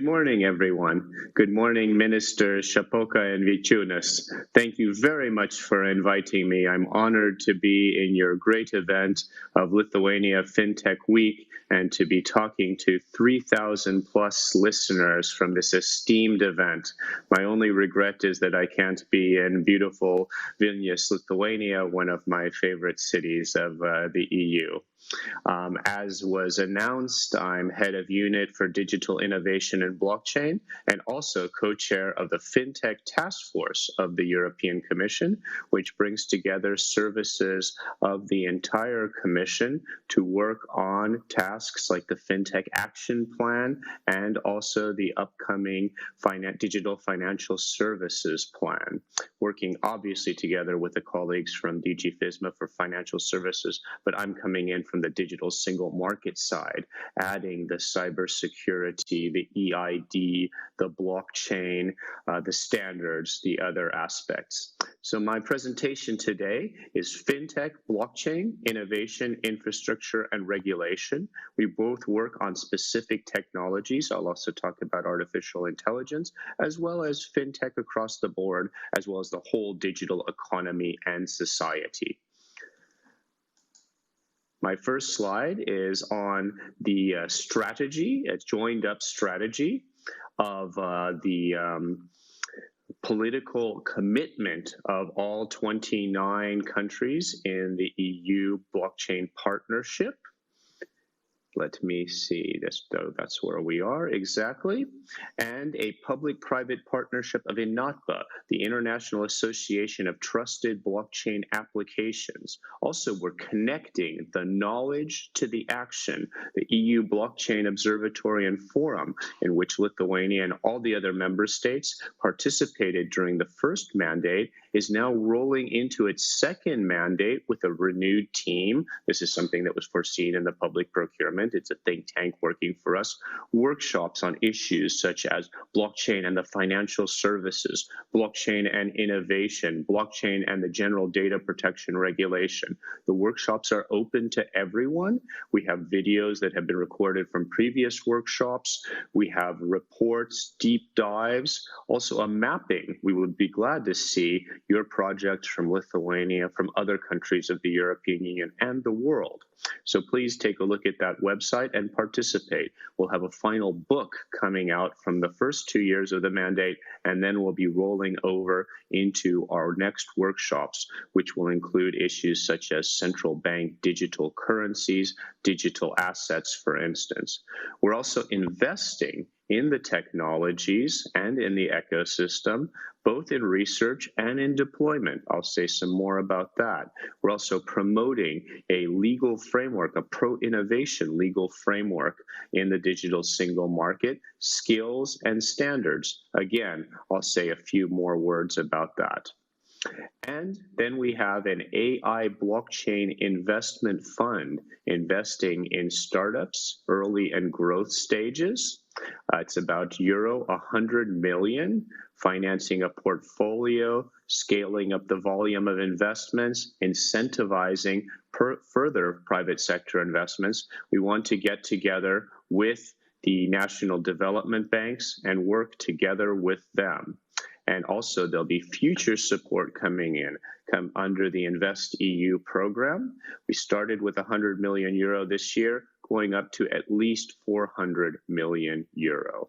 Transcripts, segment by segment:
Good morning, everyone. Good morning, Ministers Shapoka and Vichunas. Thank you very much for inviting me. I'm honored to be in your great event of Lithuania FinTech Week and to be talking to 3,000 plus listeners from this esteemed event. My only regret is that I can't be in beautiful Vilnius, Lithuania, one of my favorite cities of the EU. As was announced, I'm head of unit for digital innovation and blockchain, and also co-chair of the FinTech Task Force of the European Commission, which brings together services of the entire Commission to work on tasks like the FinTech Action Plan and also the upcoming Digital Financial Services Plan, working obviously together with the colleagues from DG FISMA for financial services, but I'm coming in from the digital single market side, adding the cybersecurity, the EID, the blockchain, the standards, the other aspects. So my presentation today is FinTech, Blockchain, Innovation, Infrastructure, and Regulation. We both work on specific technologies. I'll also talk about artificial intelligence, as well as FinTech across the board, as well as the whole digital economy and society. My first slide is on the strategy, a joined up strategy of the political commitment of all 29 countries in the EU blockchain partnership. Let me see, that's where we are exactly. And a public-private partnership of INATBA, the International Association of Trusted Blockchain Applications. Also, we're connecting the knowledge to the action. The EU Blockchain Observatory and Forum, in which Lithuania and all the other member states participated during the first mandate, is now rolling into its second mandate with a renewed team. This is something that was foreseen in the public procurement. It's a think tank working for us. Workshops on issues such as blockchain and the financial services, blockchain and innovation, blockchain and the general data protection regulation. The workshops are open to everyone. We have videos that have been recorded from previous workshops. We have reports, deep dives, also a mapping. We would be glad to see your projects from Lithuania, from other countries of the European Union and the world. So please take a look at that website and participate. We'll have a final book coming out from the first 2 years of the mandate, and then we'll be rolling over into our next workshops, which will include issues such as central bank digital currencies, digital assets, for instance. We're also investing in the technologies and in the ecosystem, both in research and in deployment. I'll say some more about that. We're also promoting a legal framework, a pro-innovation legal framework in the digital single market, skills and standards. Again, I'll say a few more words about that. And then we have an AI blockchain investment fund investing in startups, early and growth stages. It's about euro 100 million, financing a portfolio, scaling up the volume of investments, incentivizing further private sector investments. We want to get together with the national development banks and work together with them. And also there'll be future support coming in, under the Invest EU program. We started with 100 million euro this year, going up to at least 400 million euro.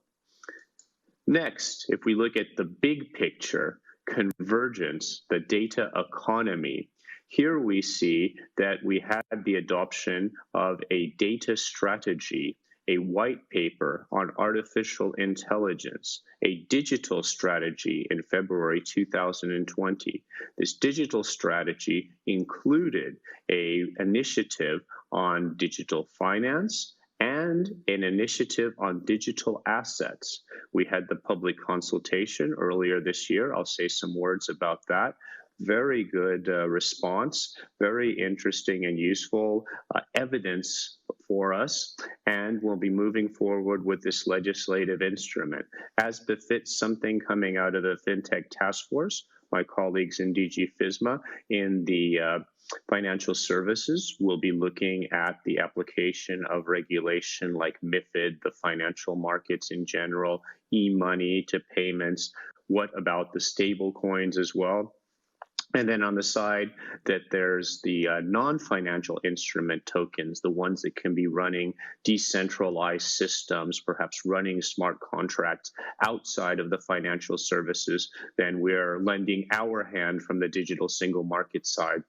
Next, if we look at the big picture, convergence, the data economy, here we see that we had the adoption of a data strategy, a white paper on artificial intelligence, a digital strategy in February 2020. This digital strategy included an initiative on digital finance and an initiative on digital assets. We had the public consultation earlier this year. I'll say some words about that. Very good response, very interesting and useful evidence for us, and we'll be moving forward with this legislative instrument. As befits something coming out of the FinTech Task Force, my colleagues in DG FISMA in the financial services will be looking at the application of regulation like MiFID, the financial markets in general, e-money to payments. What about the stable coins as well? And then on the side that there's the non-financial instrument tokens, the ones that can be running decentralized systems, perhaps running smart contracts outside of the financial services, then we're lending our hand from the digital single market side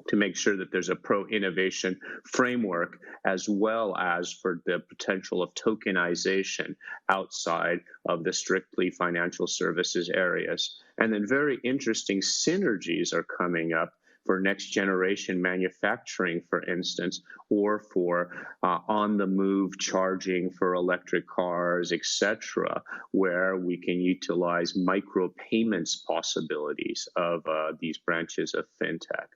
to make sure that there's a pro-innovation framework as well as for the potential of tokenization outside of the strictly financial services areas. And then very interesting synergies are coming up for next generation manufacturing, for instance, or for on-the-move charging for electric cars, etc., where we can utilize micropayments possibilities of these branches of fintech.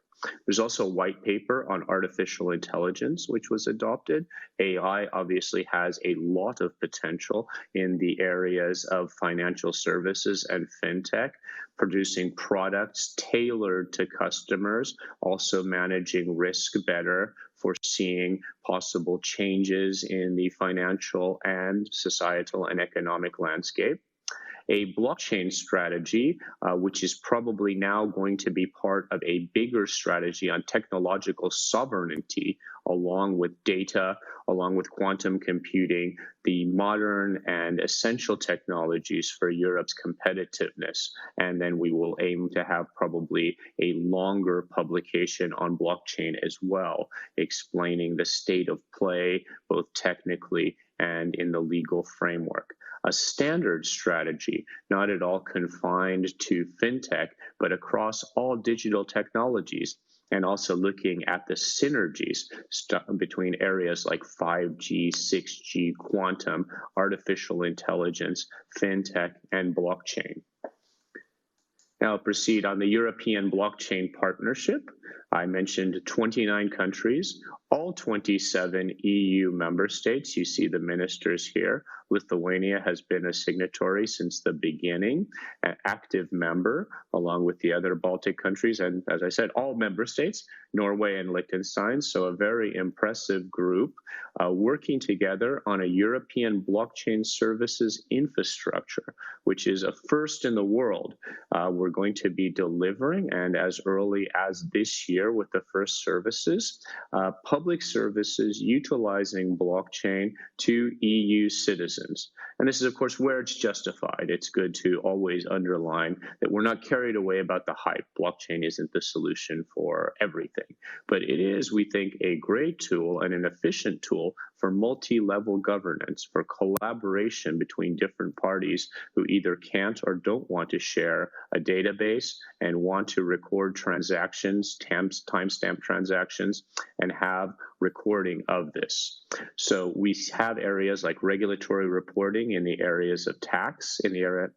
There's also a white paper on artificial intelligence, which was adopted. AI obviously has a lot of potential in the areas of financial services and fintech, producing products tailored to customers, also managing risk better, foreseeing possible changes in the financial and societal and economic landscape. A blockchain strategy, which is probably now going to be part of a bigger strategy on technological sovereignty, along with data, along with quantum computing, the modern and essential technologies for Europe's competitiveness. And then we will aim to have probably a longer publication on blockchain as well, explaining the state of play, both technically and in the legal framework. A standard strategy, not at all confined to fintech, but across all digital technologies, and also looking at the synergies between areas like 5G, 6G, quantum, artificial intelligence, fintech, and blockchain. Now I'll proceed on the European Blockchain Partnership. I mentioned 29 countries, all 27 EU member states. You see the ministers here. Lithuania has been a signatory since the beginning, an active member, along with the other Baltic countries, and as I said, all member states, Norway and Liechtenstein, so a very impressive group working together on a European blockchain services infrastructure, which is a first in the world. We're going to be delivering, and as early as this year with the first services, public services utilizing blockchain to EU citizens. And this is, of course, where it's justified. It's good to always underline that we're not carried away about the hype. Blockchain isn't the solution for everything, but it is, we think, a great tool and an efficient tool for multi-level governance, for collaboration between different parties who either can't or don't want to share a database and want to record transactions, timestamp transactions, and have recording of this. So we have areas like regulatory reporting in the areas of tax,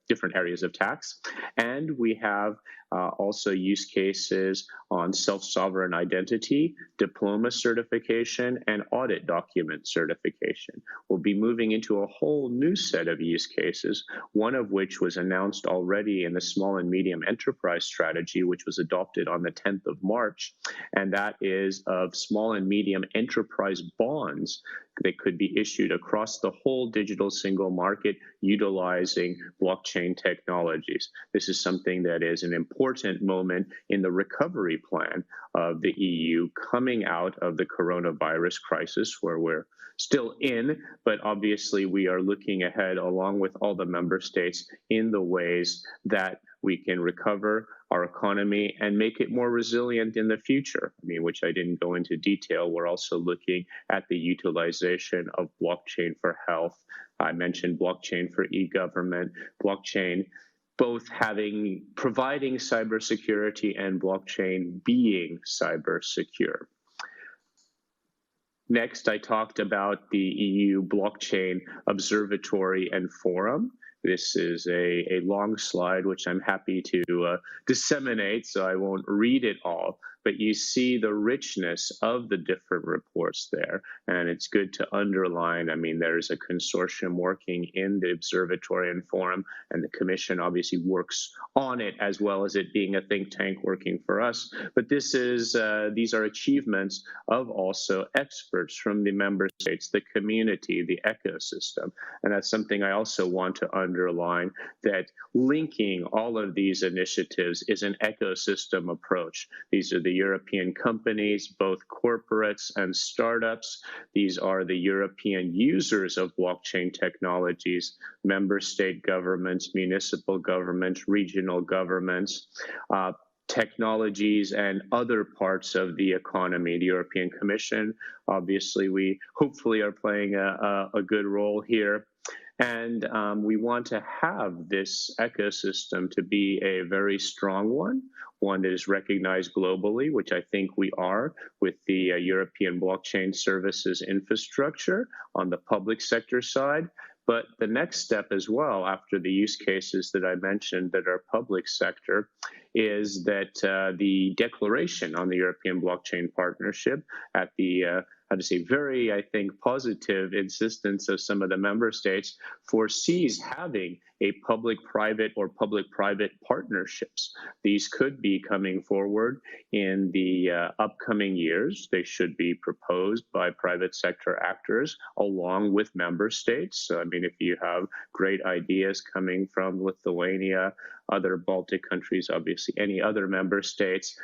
different areas of tax, and we have also use cases on self-sovereign identity, diploma certification, and audit document certification. We'll be moving into a whole new set of use cases, one of which was announced already in the small and medium enterprise strategy, which was adopted on the 10th of March, and that is of small and medium enterprise bonds that could be issued across the whole digital single market utilizing blockchain technologies. This is something that is an important moment in the recovery plan of the EU coming out of the coronavirus crisis, where we're still in, but obviously we are looking ahead along with all the member states in the ways that we can recover our economy and make it more resilient in the future. I mean, which I didn't go into detail. We're also looking at the utilization of blockchain for health. I mentioned blockchain for e-government, blockchain both providing cybersecurity and blockchain being cyber secure. Next, I talked about the EU Blockchain Observatory and Forum. This is a long slide, which I'm happy to disseminate, so I won't read it all. but you see the richness of the different reports there. And it's good to underline, I mean, there's a consortium working in the observatory and forum, and the commission obviously works on it, as well as it being a think tank working for us. But these are achievements of also experts from the member states, the community, the ecosystem. And that's something I also want to underline, that linking all of these initiatives is an ecosystem approach. These are the European companies, both corporates and startups. These are the European users of blockchain technologies, member state governments, municipal governments, regional governments, technologies, and other parts of the economy. The European Commission, obviously, we hopefully are playing a good role here. And we want to have this ecosystem to be a very strong one that is recognized globally, which I think we are with the European blockchain services infrastructure on the public sector side. But the next step as well, after the use cases that I mentioned that are public sector, is that the declaration on the European Blockchain Partnership at the very, I think, positive insistence of some of the member states foresees having a public-private or public-private partnerships. These could be coming forward in the upcoming years. They should be proposed by private sector actors along with member states. So, I mean, if you have great ideas coming from Lithuania, other Baltic countries, obviously any other member states,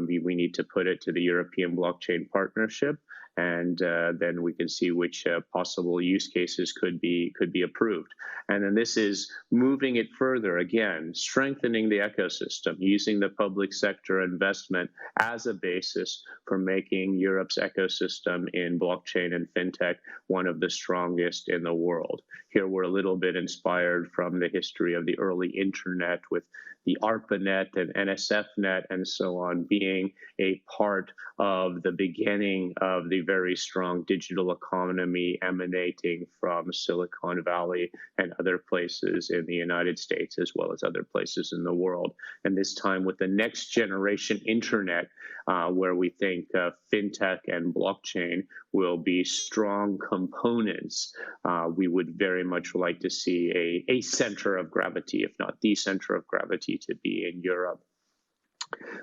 we need to put it to the European Blockchain Partnership. And then we can see which possible use cases could be approved. And then this is moving it further, again, strengthening the ecosystem, using the public sector investment as a basis for making Europe's ecosystem in blockchain and fintech one of the strongest in the world. Here we're a little bit inspired from the history of the early internet with the ARPANET and NSFNet and so on being a part of the beginning of the very strong digital economy emanating from Silicon Valley and other places in the United States, as well as other places in the world. And this time with the next generation internet, where we think fintech and blockchain will be strong components, we would very much like to see a center of gravity, if not the center of gravity, to be in Europe.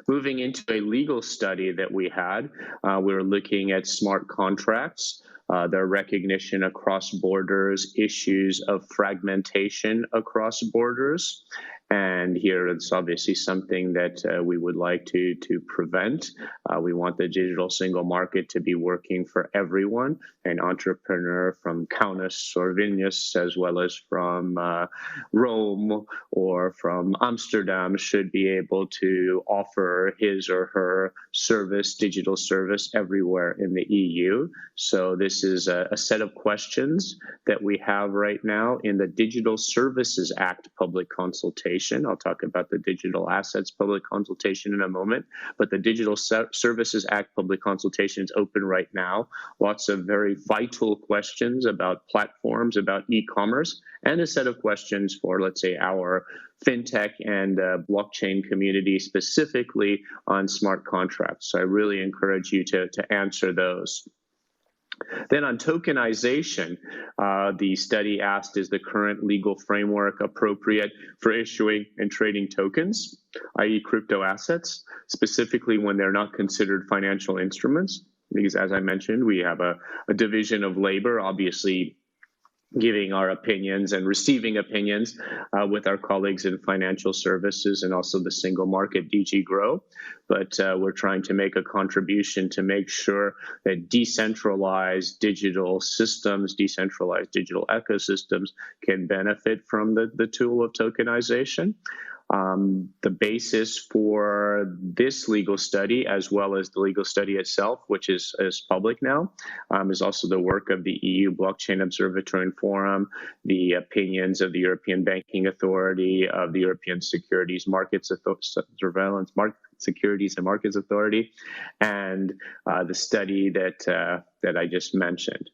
Moving into a legal study that we had, we were looking at smart contracts, their recognition across borders, issues of fragmentation across borders. And here it's obviously something that we would like to prevent. We want the digital single market to be working for everyone. An entrepreneur from Kaunas or Vilnius, as well as from Rome or from Amsterdam, should be able to offer his or her service, digital service, everywhere in the EU. So this is a set of questions that we have right now in the Digital Services Act public consultation. I'll talk about the Digital Assets public consultation in a moment, but the Digital Services Act public consultation is open right now. Lots of very vital questions about platforms, about e-commerce, and a set of questions for, let's say, our fintech and blockchain community, specifically on smart contracts. So I really encourage you to answer those. Then on tokenization, the study asked, is the current legal framework appropriate for issuing and trading tokens, i.e. crypto assets, specifically when they're not considered financial instruments? Because as I mentioned, we have a division of labor, obviously giving our opinions and receiving opinions with our colleagues in financial services and also the single market DG Grow. But we're trying to make a contribution to make sure that decentralized digital systems, decentralized digital ecosystems can benefit from the tool of tokenization. The basis for this legal study, as well as the legal study itself, which is public now, is also the work of the EU Blockchain Observatory and Forum, the opinions of the European Banking Authority, of the European Securities Markets Surveillance Securities and Markets Authority, and the study that I just mentioned.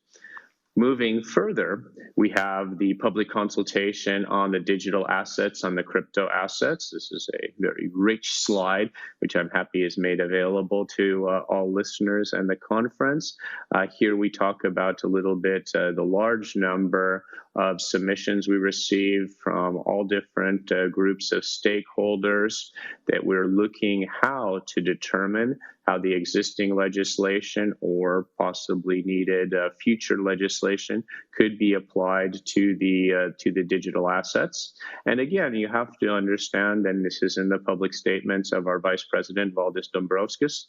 Moving further, we have the public consultation on the digital assets, on the crypto assets. This is a very rich slide, which I'm happy is made available to all listeners and the conference. Here we talk about a little bit the large number of submissions we received from all different groups of stakeholders that we're looking how to determine how the existing legislation or possibly needed future legislation could be applied to the digital assets. And again, you have to understand, and this is in the public statements of our Vice President Valdis Dombrovskis,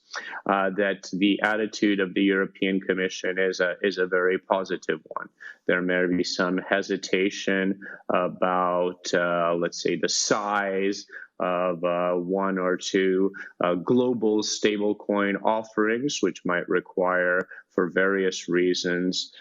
that the attitude of the European Commission is a very positive one. There may be some hesitation about, let's say, the size of one or two global stablecoin offerings, which might require, for various reasons,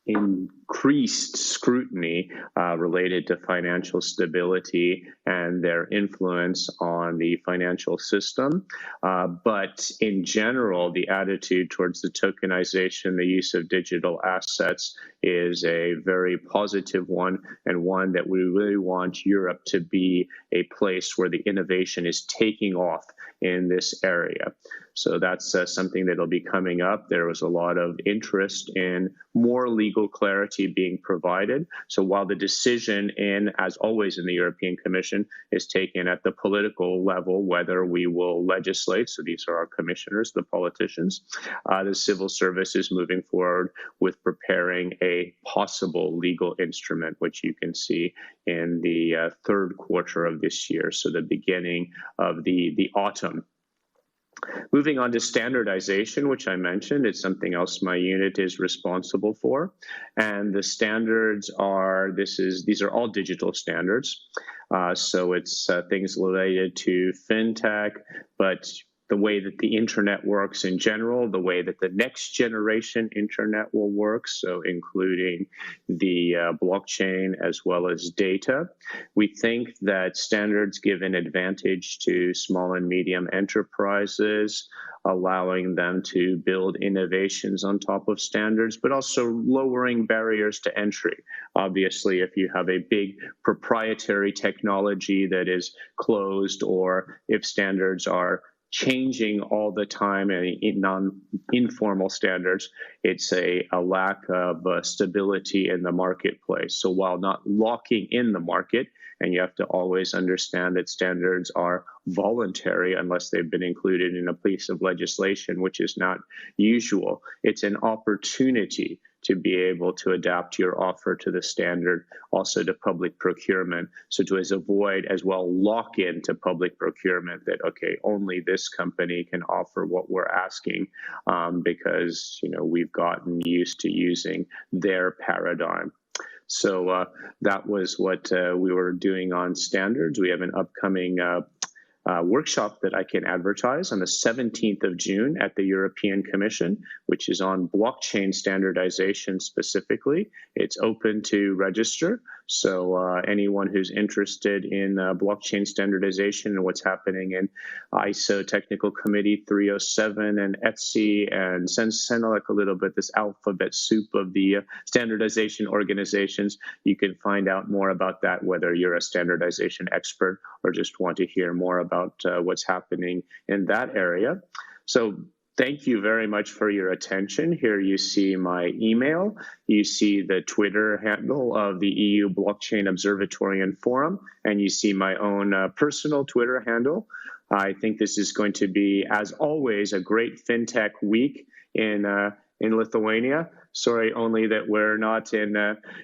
increased scrutiny related to financial stability and their influence on the financial system. But in general, the attitude towards the tokenization, the use of digital assets, is a very positive one, and one that we really want Europe to be a place where the innovation is taking off in this area. So that's something that'll be coming up. There was a lot of interest in more legal clarity being provided. So while the decision as always in the European Commission, is taken at the political level, whether we will legislate, so these are our commissioners, the politicians, the civil service is moving forward with preparing a possible legal instrument, which you can see in the third quarter of this year, so the beginning of the autumn. Moving on to standardization, which I mentioned, it's something else my unit is responsible for. And the standards are, these are all digital standards. So it's things related to FinTech, but the way that the internet works in general, the way that the next generation internet will work, so including the blockchain as well as data. We think that standards give an advantage to small and medium enterprises, allowing them to build innovations on top of standards, but also lowering barriers to entry. Obviously, if you have a big proprietary technology that is closed, or if standards are changing all the time and in non-informal standards, it's a lack of stability in the marketplace. So while not locking in the market, and you have to always understand that standards are voluntary unless they've been included in a piece of legislation, which is not usual, it's an opportunity to be able to adapt your offer to the standard, also to public procurement. So to avoid as well lock into public procurement that, okay, only this company can offer what we're asking because, you know, we've gotten used to using their paradigm. So that was what we were doing on standards. We have an upcoming workshop that I can advertise on the 17th of June at the European Commission, which is on blockchain standardization specifically. It's open to register. So anyone who's interested in blockchain standardization and what's happening in ISO Technical Committee 307 and ETSI, and Senelec a little bit, this alphabet soup of the standardization organizations, you can find out more about that, whether you're a standardization expert or just want to hear more about what's happening in that area. So thank you very much for your attention. Here you see my email. You see the Twitter handle of the EU Blockchain Observatory and Forum, and you see my own personal Twitter handle. I think this is going to be, as always, a great FinTech week in Lithuania. Sorry only that we're not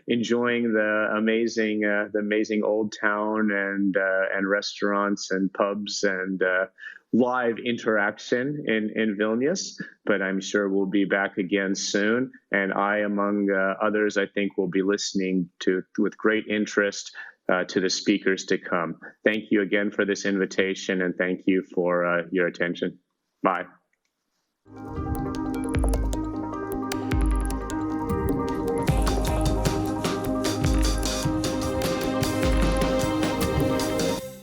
enjoying the amazing old town and restaurants and pubs and live interaction in Vilnius, but I'm sure we'll be back again soon. And I, among others, I think will be listening with great interest to the speakers to come. Thank you again for this invitation, and thank you for your attention. Bye.